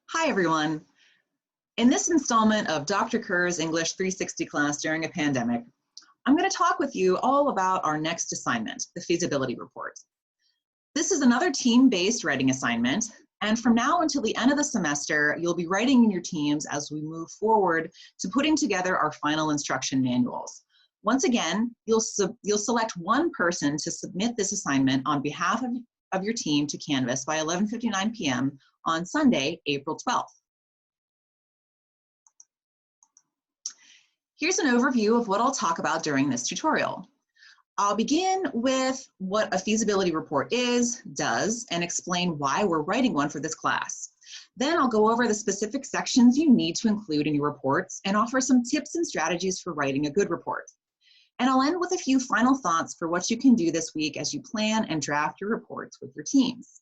Hi, everyone. In this installment of Dr. Kerr's English 360 class during a pandemic, I'm going to talk with you all about our next assignment, the feasibility report. This is another team-based writing assignment, and from now until the end of the semester, you'll be writing in your teams as we move forward to putting together our final instruction manuals. Once again, you'll select one person to submit this assignment on behalf of your team to Canvas by 11:59 p.m. on Sunday, April 12th. Here's an overview of what I'll talk about during this tutorial. I'll begin with what a feasibility report does, and explain why we're writing one for this class. Then I'll go over the specific sections you need to include in your reports and offer some tips and strategies for writing a good report. And I'll end with a few final thoughts for what you can do this week as you plan and draft your reports with your teams.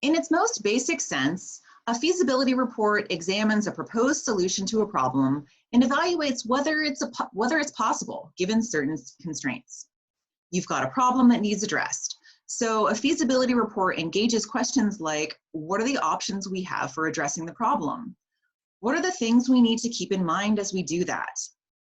In its most basic sense, a feasibility report examines a proposed solution to a problem and evaluates whether it's possible given certain constraints. You've got a problem that needs addressed. So a feasibility report engages questions like, what are the options we have for addressing the problem? What are the things we need to keep in mind as we do that?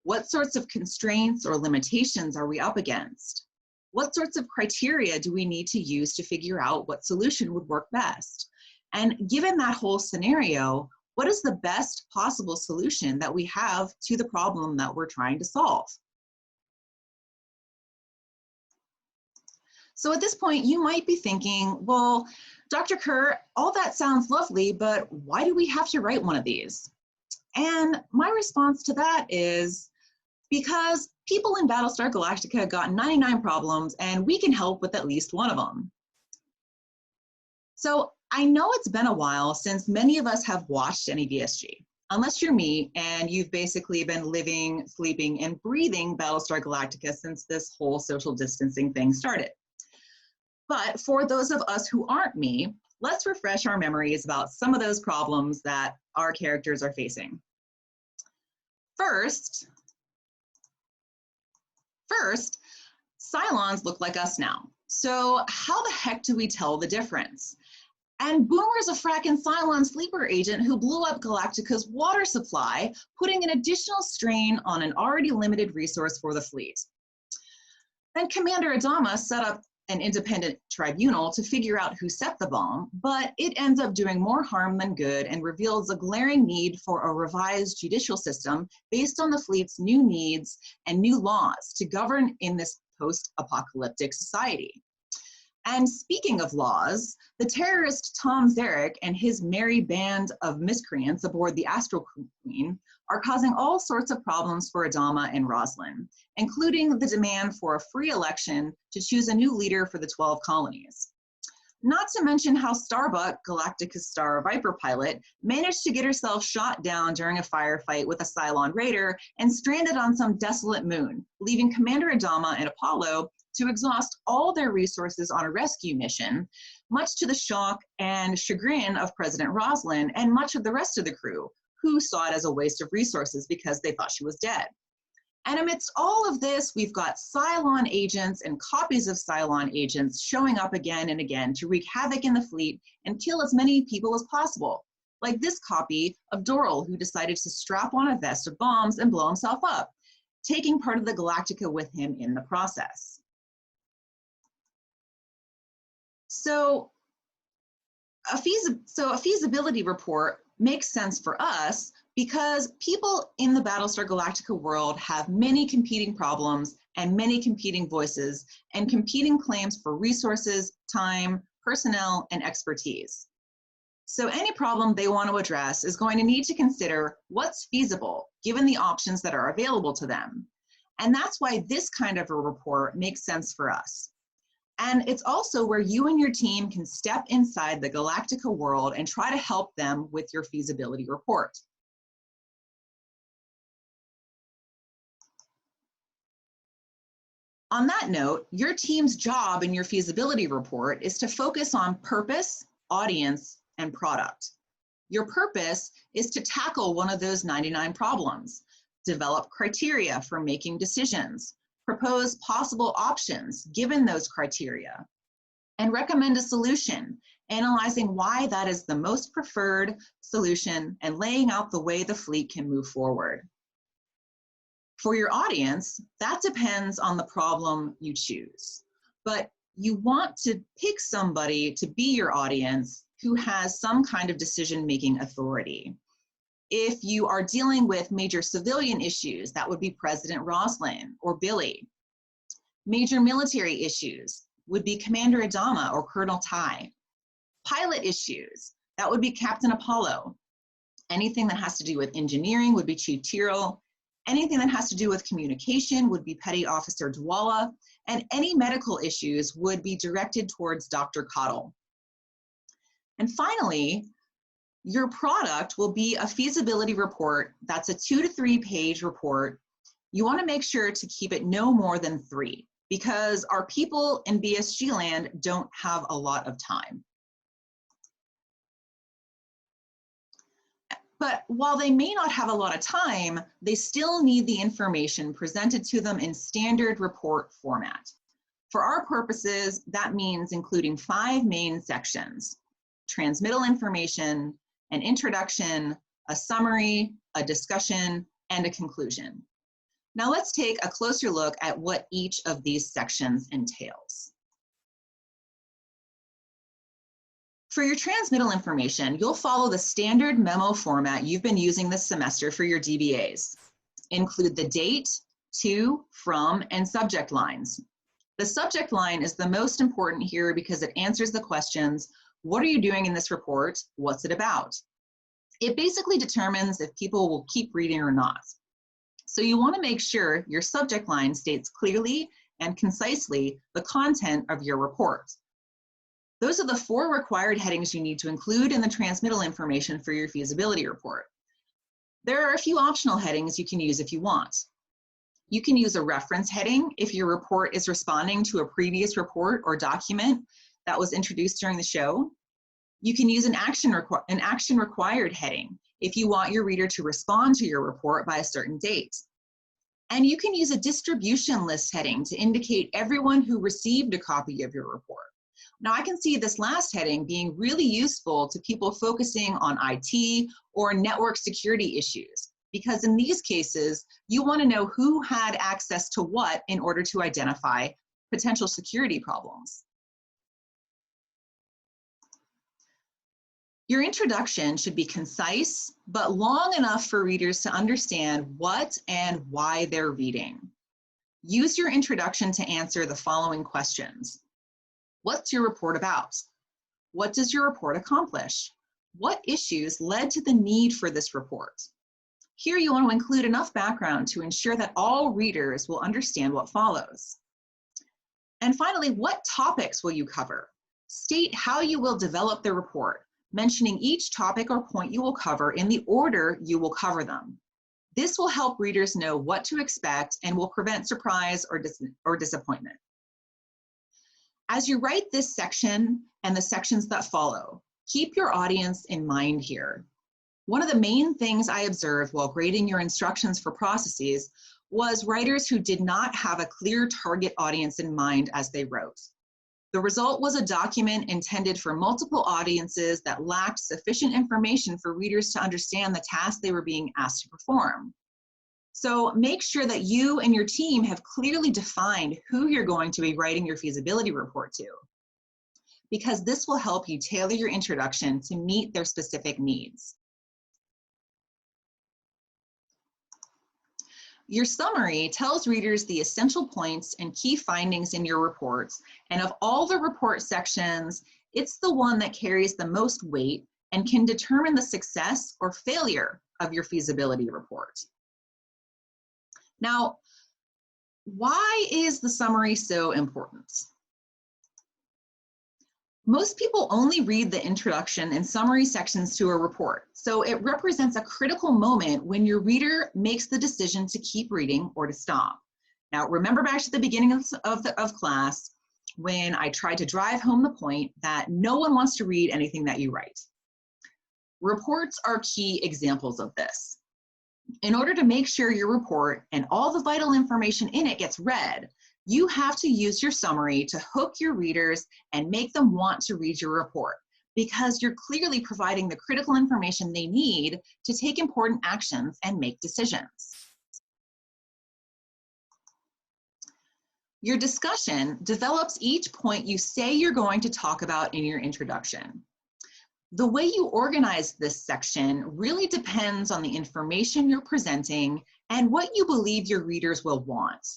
What sorts of constraints or limitations are we up against? What sorts of criteria do we need to use to figure out what solution would work best? And given that whole scenario, what is the best possible solution that we have to the problem that we're trying to solve? So at this point, you might be thinking, well, Dr. Kerr, all that sounds lovely, but why do we have to write one of these? And my response to that is, because people in Battlestar Galactica got 99 problems and we can help with at least one of them. So I know it's been a while since many of us have watched any VSG, unless you're me and you've basically been living, sleeping, and breathing Battlestar Galactica since this whole social distancing thing started. But for those of us who aren't me, let's refresh our memories about some of those problems that our characters are facing. First, Cylons look like us now. So how the heck do we tell the difference? And Boomer's a frackin' Cylon sleeper agent who blew up Galactica's water supply, putting an additional strain on an already limited resource for the fleet. Then Commander Adama set up an independent tribunal to figure out who set the bomb, but it ends up doing more harm than good and reveals a glaring need for a revised judicial system based on the fleet's new needs and new laws to govern in this post-apocalyptic society. And speaking of laws, the terrorist Tom Zarek and his merry band of miscreants aboard the Astral Queen are causing all sorts of problems for Adama and Roslin, including the demand for a free election to choose a new leader for the 12 colonies. Not to mention how Starbuck, Galactica's Star Viper pilot, managed to get herself shot down during a firefight with a Cylon raider and stranded on some desolate moon, leaving Commander Adama and Apollo to exhaust all their resources on a rescue mission, much to the shock and chagrin of President Roslin and much of the rest of the crew, who saw it as a waste of resources because they thought she was dead. And amidst all of this, we've got Cylon agents and copies of Cylon agents showing up again and again to wreak havoc in the fleet and kill as many people as possible, like this copy of Doral, who decided to strap on a vest of bombs and blow himself up, taking part of the Galactica with him in the process. So a feasibility report makes sense for us because people in the Battlestar Galactica world have many competing problems and many competing voices and competing claims for resources, time, personnel, and expertise. So any problem they want to address is going to need to consider what's feasible given the options that are available to them. And that's why this kind of a report makes sense for us. And it's also where you and your team can step inside the Galactica world and try to help them with your feasibility report. On that note, your team's job in your feasibility report is to focus on purpose, audience, and product. Your purpose is to tackle one of those 99 problems, develop criteria for making decisions, propose possible options given those criteria, and recommend a solution, analyzing why that is the most preferred solution and laying out the way the fleet can move forward. For your audience, that depends on the problem you choose, but you want to pick somebody to be your audience who has some kind of decision-making authority. If you are dealing with major civilian issues, that would be President Roslin or Billy. Major military issues would be Commander Adama or Colonel Tai. Pilot issues, that would be Captain Apollo. Anything that has to do with engineering would be Chief Tyrrell. Anything that has to do with communication would be Petty Officer Dwala. And any medical issues would be directed towards Dr. Cottle. And finally, your product will be a feasibility report that's a 2 to 3 page report. You want to make sure to keep it no more than 3 because our people in BSG land don't have a lot of time. But while they may not have a lot of time, they still need the information presented to them in standard report format. For our purposes, that means including 5 main sections: transmittal information, an introduction, a summary, a discussion, and a conclusion. Now let's take a closer look at what each of these sections entails. For your transmittal information, you'll follow the standard memo format you've been using this semester for your DBAs. Include the date, to, from, and subject lines. The subject line is the most important here because it answers the questions: what are you doing in this report? What's it about? It basically determines if people will keep reading or not. So you want to make sure your subject line states clearly and concisely the content of your report. Those are the 4 required headings you need to include in the transmittal information for your feasibility report. There are a few optional headings you can use if you want. You can use a reference heading if your report is responding to a previous report or document that was introduced during the show. You can use an action required heading if you want your reader to respond to your report by a certain date. And you can use a distribution list heading to indicate everyone who received a copy of your report. Now, I can see this last heading being really useful to people focusing on IT or network security issues, because in these cases, you want to know who had access to what in order to identify potential security problems. Your introduction should be concise, but long enough for readers to understand what and why they're reading. Use your introduction to answer the following questions. What's your report about? What does your report accomplish? What issues led to the need for this report? Here you want to include enough background to ensure that all readers will understand what follows. And finally, what topics will you cover? State how you will develop the report, mentioning each topic or point you will cover in the order you will cover them. This will help readers know what to expect and will prevent surprise or disappointment. As you write this section and the sections that follow, keep your audience in mind here. One of the main things I observed while grading your instructions for processes was writers who did not have a clear target audience in mind as they wrote. The result was a document intended for multiple audiences that lacked sufficient information for readers to understand the task they were being asked to perform. So make sure that you and your team have clearly defined who you're going to be writing your feasibility report to, because this will help you tailor your introduction to meet their specific needs. Your summary tells readers the essential points and key findings in your reports, and of all the report sections, it's the one that carries the most weight and can determine the success or failure of your feasibility report. Now, why is the summary so important? Most people only read the introduction and summary sections to a report, so it represents a critical moment when your reader makes the decision to keep reading or to stop. Now, remember back to the beginning of class when I tried to drive home the point that no one wants to read anything that you write. Reports are key examples of this. In order to make sure your report and all the vital information in it gets read, You have to use your summary to hook your readers and make them want to read your report, because you're clearly providing the critical information they need to take important actions and make decisions. Your discussion develops each point you say you're going to talk about in your introduction. The way you organize this section really depends on the information you're presenting and what you believe your readers will want.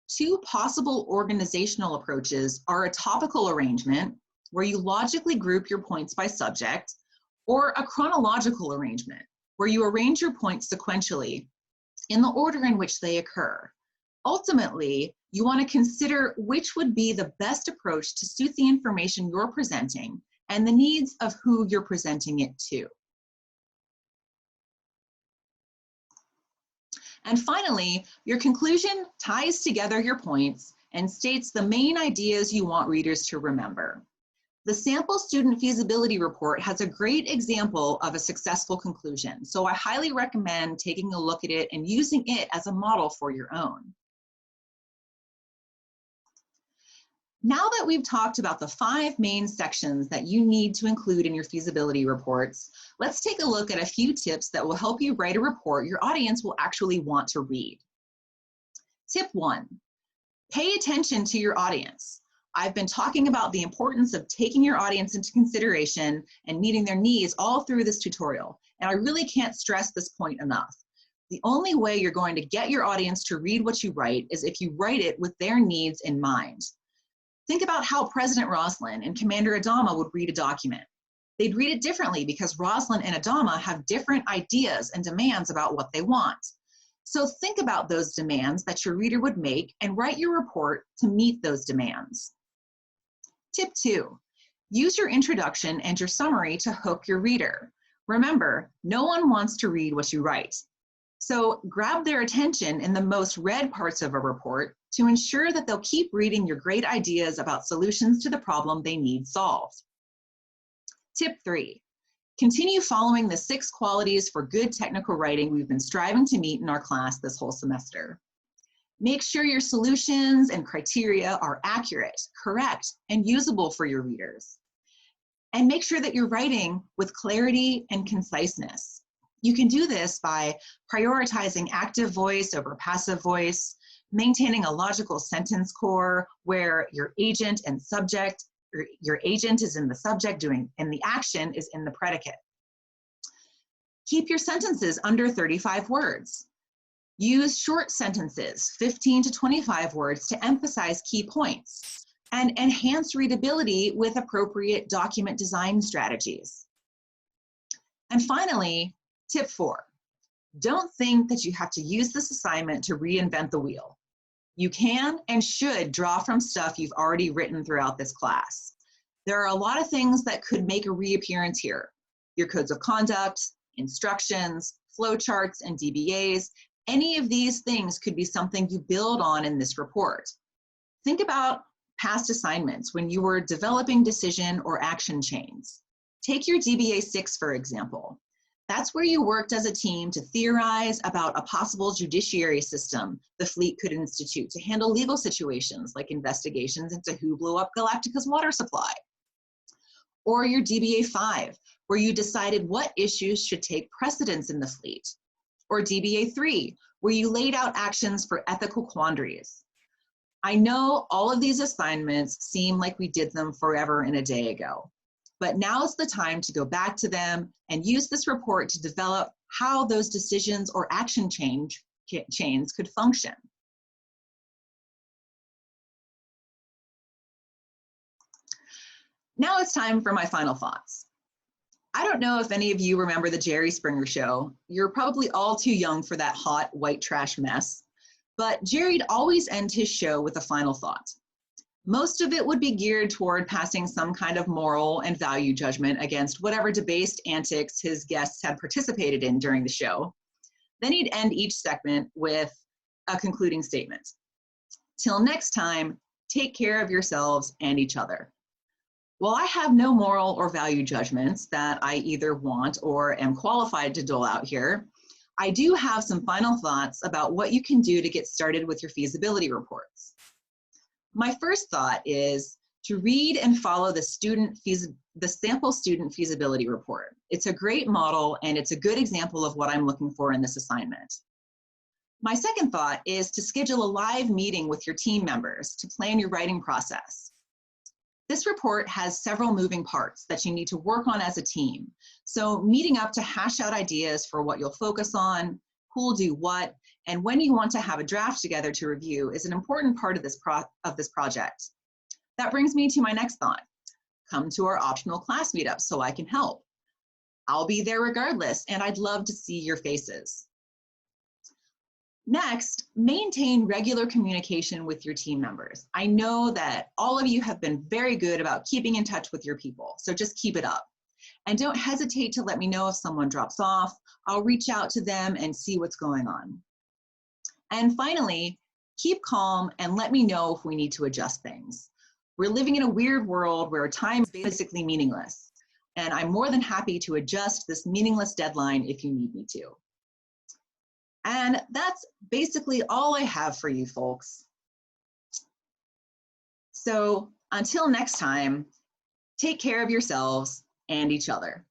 Two possible organizational approaches are a topical arrangement, where you logically group your points by subject, or a chronological arrangement, where you arrange your points sequentially in the order in which they occur. Ultimately, you want to consider which would be the best approach to suit the information you're presenting and the needs of who you're presenting it to. And finally, your conclusion ties together your points and states the main ideas you want readers to remember. The sample student feasibility report has a great example of a successful conclusion, so I highly recommend taking a look at it and using it as a model for your own. Now that we've talked about the 5 main sections that you need to include in your feasibility reports, let's take a look at a few tips that will help you write a report your audience will actually want to read. Tip 1, pay attention to your audience. I've been talking about the importance of taking your audience into consideration and meeting their needs all through this tutorial, and I really can't stress this point enough. The only way you're going to get your audience to read what you write is if you write it with their needs in mind. Think about how President Roslin and Commander Adama would read a document. They'd read it differently because Roslin and Adama have different ideas and demands about what they want. So think about those demands that your reader would make and write your report to meet those demands. Tip 2, use your introduction and your summary to hook your reader. Remember, no one wants to read what you write. So grab their attention in the most read parts of a report to ensure that they'll keep reading your great ideas about solutions to the problem they need solved. Tip 3, continue following the 6 qualities for good technical writing we've been striving to meet in our class this whole semester. Make sure your solutions and criteria are accurate, correct, and usable for your readers. And make sure that you're writing with clarity and conciseness. You can do this by prioritizing active voice over passive voice, maintaining a logical sentence core where your agent and subject, your agent is in the subject and the action is in the predicate. Keep your sentences under 35 words. Use short sentences, 15 to 25 words, to emphasize key points, and enhance readability with appropriate document design strategies. And finally, tip 4, don't think that you have to use this assignment to reinvent the wheel. You can and should draw from stuff you've already written throughout this class. There are a lot of things that could make a reappearance here. Your codes of conduct, instructions, flowcharts, and DBAs. Any of these things could be something you build on in this report. Think about past assignments when you were developing decision or action chains. Take your DBA 6, for example. That's where you worked as a team to theorize about a possible judiciary system the fleet could institute to handle legal situations like investigations into who blew up Galactica's water supply. Or your DBA 5, where you decided what issues should take precedence in the fleet. Or DBA 3, where you laid out actions for ethical quandaries. I know all of these assignments seem like we did them forever and a day ago, but now's the time to go back to them and use this report to develop how those decisions or action chains could function. Now it's time for my final thoughts. I don't know if any of you remember the Jerry Springer Show. You're probably all too young for that hot white trash mess, but Jerry'd always end his show with a final thought. Most of it would be geared toward passing some kind of moral and value judgment against whatever debased antics his guests had participated in during the show. Then he'd end each segment with a concluding statement. Till next time, take care of yourselves and each other. While I have no moral or value judgments that I either want or am qualified to dole out here, I do have some final thoughts about what you can do to get started with your feasibility reports. My first thought is to read and follow the sample student feasibility report. It's a great model and it's a good example of what I'm looking for in this assignment. My second thought is to schedule a live meeting with your team members to plan your writing process. This report has several moving parts that you need to work on as a team. So meeting up to hash out ideas for what you'll focus on, who'll do what, and when you want to have a draft together to review is an important part of this project. That brings me to my next thought. Come to our optional class meetup so I can help. I'll be there regardless, and I'd love to see your faces. Next, maintain regular communication with your team members. I know that all of you have been very good about keeping in touch with your people, so just keep it up. And don't hesitate to let me know if someone drops off. I'll reach out to them and see what's going on. And finally, keep calm and let me know if we need to adjust things. We're living in a weird world where time is basically meaningless, and I'm more than happy to adjust this meaningless deadline if you need me to. And that's basically all I have for you folks. So until next time, take care of yourselves and each other.